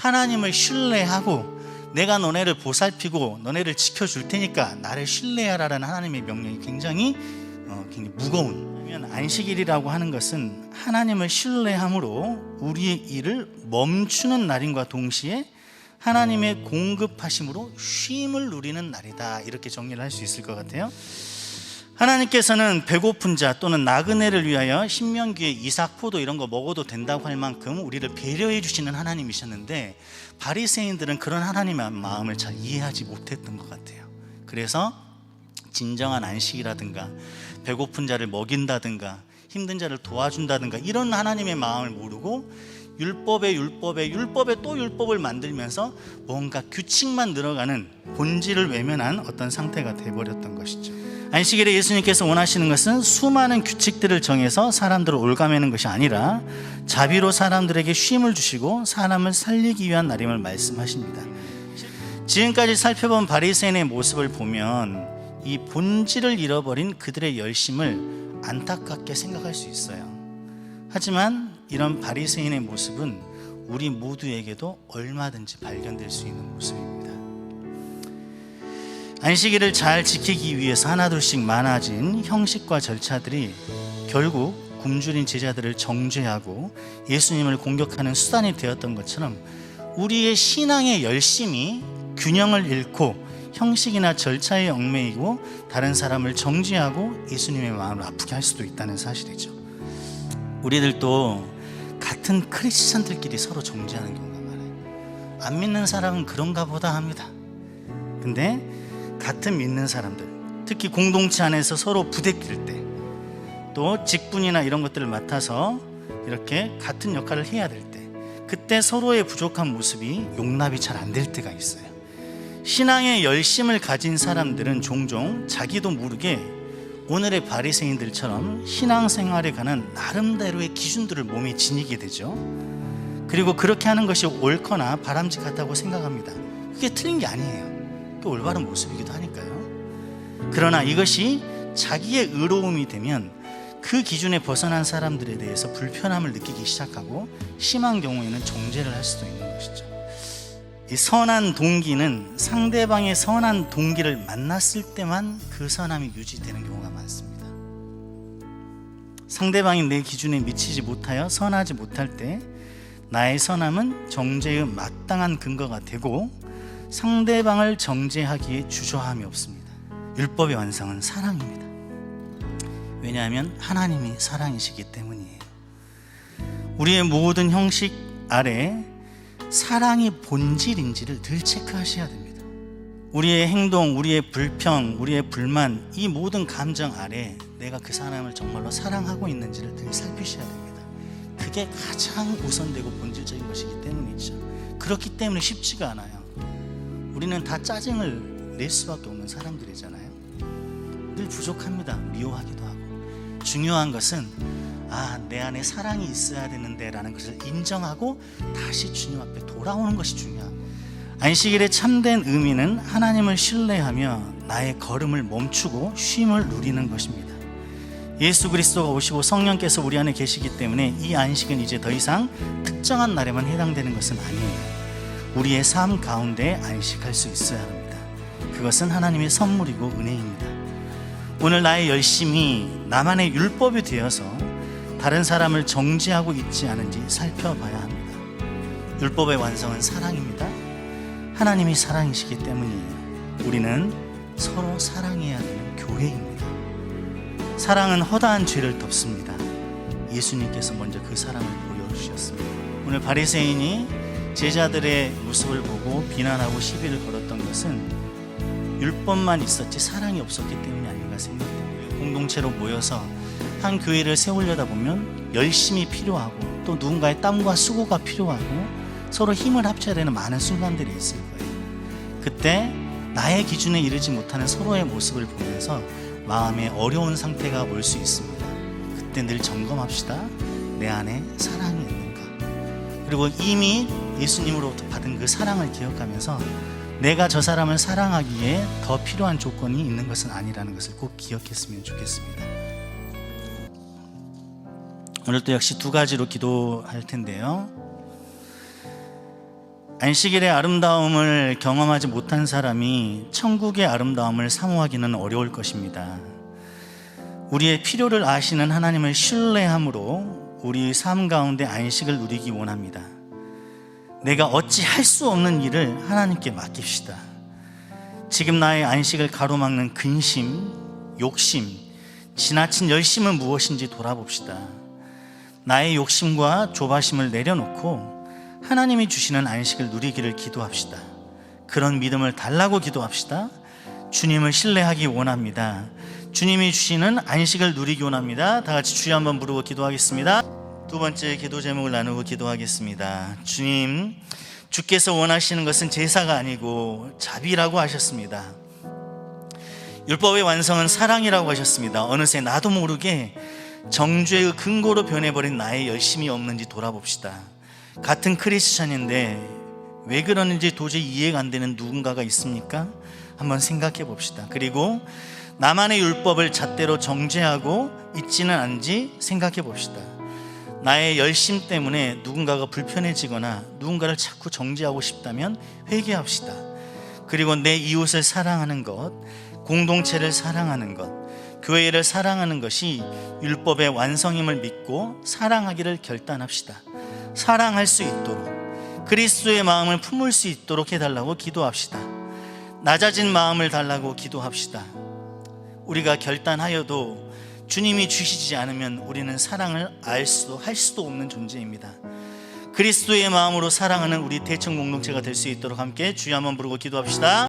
하나님을 신뢰하고 내가 너네를 보살피고 너네를 지켜줄 테니까 나를 신뢰하라는 하나님의 명령이 굉장히 무거운. 안식일이라고 하는 것은 하나님을 신뢰함으로 우리의 일을 멈추는 날임과 동시에 하나님의 공급하심으로 쉼을 누리는 날이다, 이렇게 정리를 할 수 있을 것 같아요. 하나님께서는 배고픈 자 또는 나그네를 위하여 신명기에 이삭, 포도 이런 거 먹어도 된다고 할 만큼 우리를 배려해 주시는 하나님이셨는데, 바리새인들은 그런 하나님의 마음을 잘 이해하지 못했던 것 같아요. 그래서 진정한 안식이라든가 배고픈 자를 먹인다든가 힘든 자를 도와준다든가 이런 하나님의 마음을 모르고 율법에 또 율법을 만들면서 뭔가 규칙만 늘어가는 본질을 외면한 어떤 상태가 되어버렸던 것이죠. 안식일에 예수님께서 원하시는 것은 수많은 규칙들을 정해서 사람들을 올가매는 것이 아니라 자비로 사람들에게 쉼을 주시고 사람을 살리기 위한 날임을 말씀하십니다. 지금까지 살펴본 바리새인의 모습을 보면 이 본질을 잃어버린 그들의 열심을 안타깝게 생각할 수 있어요. 하지만 이런 바리새인의 모습은 우리 모두에게도 얼마든지 발견될 수 있는 모습입니다. 안식일을 잘 지키기 위해서 하나둘씩 많아진 형식과 절차들이 결국 굶주린 제자들을 정죄하고 예수님을 공격하는 수단이 되었던 것처럼 우리의 신앙의 열심이 균형을 잃고 형식이나 절차에 얽매이고 다른 사람을 정죄하고 예수님의 마음을 아프게 할 수도 있다는 사실이죠. 우리들도 같은 크리스찬들끼리 서로 정죄하는 경우가 많아요. 안 믿는 사람은 그런가 보다 합니다. 근데 같은 믿는 사람들, 특히 공동체 안에서 서로 부대낄 때, 또 직분이나 이런 것들을 맡아서 이렇게 같은 역할을 해야 될 때, 그때 서로의 부족한 모습이 용납이 잘 안 될 때가 있어요. 신앙의 열심을 가진 사람들은 종종 자기도 모르게 오늘의 바리새인들처럼 신앙생활에 관한 나름대로의 기준들을 몸에 지니게 되죠. 그리고 그렇게 하는 것이 옳거나 바람직하다고 생각합니다. 그게 틀린 게 아니에요. 그게 올바른 모습이기도 하니까요. 그러나 이것이 자기의 의로움이 되면 그 기준에 벗어난 사람들에 대해서 불편함을 느끼기 시작하고 심한 경우에는 정죄를 할 수도 있는 것이죠. 이 선한 동기는 상대방의 선한 동기를 만났을 때만 그 선함이 유지되는 경우가 많습니다. 상대방이 내 기준에 미치지 못하여 선하지 못할 때 나의 선함은 정죄의 마땅한 근거가 되고 상대방을 정죄하기에 주저함이 없습니다. 율법의 완성은 사랑입니다. 왜냐하면 하나님이 사랑이시기 때문이에요. 우리의 모든 형식 아래 사랑이 본질인지를 늘 체크하셔야 됩니다. 우리의 행동, 우리의 불평, 우리의 불만, 이 모든 감정 아래 내가 그 사람을 정말로 사랑하고 있는지를 늘 살피셔야 됩니다. 그게 가장 우선되고 본질적인 것이기 때문이죠. 그렇기 때문에 쉽지가 않아요. 우리는 다 짜증을 낼 수밖에 없는 사람들이잖아요. 늘 부족합니다. 미워하기도 하고. 중요한 것은 내 안에 사랑이 있어야 되는데 라는 것을 인정하고 다시 주님 앞에 돌아오는 것이 중요합니다. 안식일의 참된 의미는 하나님을 신뢰하며 나의 걸음을 멈추고 쉼을 누리는 것입니다. 예수 그리스도가 오시고 성령께서 우리 안에 계시기 때문에 이 안식은 이제 더 이상 특정한 날에만 해당되는 것은 아니에요. 우리의 삶 가운데 안식할 수 있어야 합니다. 그것은 하나님의 선물이고 은혜입니다. 오늘 나의 열심이 나만의 율법이 되어서 다른 사람을 정죄하고 있지 않은지 살펴봐야 합니다. 율법의 완성은 사랑입니다. 하나님이 사랑이시기 때문이에요. 우리는 서로 사랑해야 되는 교회입니다. 사랑은 허다한 죄를 덮습니다. 예수님께서 먼저 그 사랑을 보여주셨습니다. 오늘 바리새인이 제자들의 모습을 보고 비난하고 시비를 걸었던 것은 율법만 있었지 사랑이 없었기 때문이 아닌가 생각됩니다. 공동체로 모여서 한 교회를 세우려다 보면 열심이 필요하고 또 누군가의 땀과 수고가 필요하고 서로 힘을 합쳐야 되는 많은 순간들이 있을 거예요. 그때 나의 기준에 이르지 못하는 서로의 모습을 보면서 마음에 어려운 상태가 올 수 있습니다. 그때 늘 점검합시다. 내 안에 사랑이 있는가? 그리고 이미 예수님으로부터 받은 그 사랑을 기억하면서 내가 저 사람을 사랑하기에 더 필요한 조건이 있는 것은 아니라는 것을 꼭 기억했으면 좋겠습니다. 오늘도 역시 두 가지로 기도할 텐데요. 안식일의 아름다움을 경험하지 못한 사람이 천국의 아름다움을 사모하기는 어려울 것입니다. 우리의 필요를 아시는 하나님을 신뢰함으로 우리 삶 가운데 안식을 누리기 원합니다. 내가 어찌 할 수 없는 일을 하나님께 맡깁시다. 지금 나의 안식을 가로막는 근심, 욕심, 지나친 열심은 무엇인지 돌아봅시다. 나의 욕심과 조바심을 내려놓고 하나님이 주시는 안식을 누리기를 기도합시다. 그런 믿음을 달라고 기도합시다. 주님을 신뢰하기 원합니다. 주님이 주시는 안식을 누리기 원합니다. 다 같이 주여 한번 부르고 기도하겠습니다. 두 번째 기도 제목을 나누고 기도하겠습니다. 주님, 주께서 원하시는 것은 제사가 아니고 자비라고 하셨습니다. 율법의 완성은 사랑이라고 하셨습니다. 어느새 나도 모르게 정죄의 근거로 변해버린 나의 열심이 없는지 돌아봅시다. 같은 크리스찬인데 왜 그러는지 도저히 이해가 안 되는 누군가가 있습니까? 한번 생각해 봅시다. 그리고 나만의 율법을 잣대로 정죄하고 있지는 않은지 생각해 봅시다. 나의 열심 때문에 누군가가 불편해지거나 누군가를 자꾸 정죄하고 싶다면 회개합시다. 그리고 내 이웃을 사랑하는 것, 공동체를 사랑하는 것, 교회를 사랑하는 것이 율법의 완성임을 믿고 사랑하기를 결단합시다. 사랑할 수 있도록, 그리스도의 마음을 품을 수 있도록 해달라고 기도합시다. 낮아진 마음을 달라고 기도합시다. 우리가 결단하여도 주님이 주시지 않으면 우리는 사랑을 알 수도 할 수도 없는 존재입니다. 그리스도의 마음으로 사랑하는 우리 대청 공동체가 될 수 있도록 함께 주여 한번 부르고 기도합시다.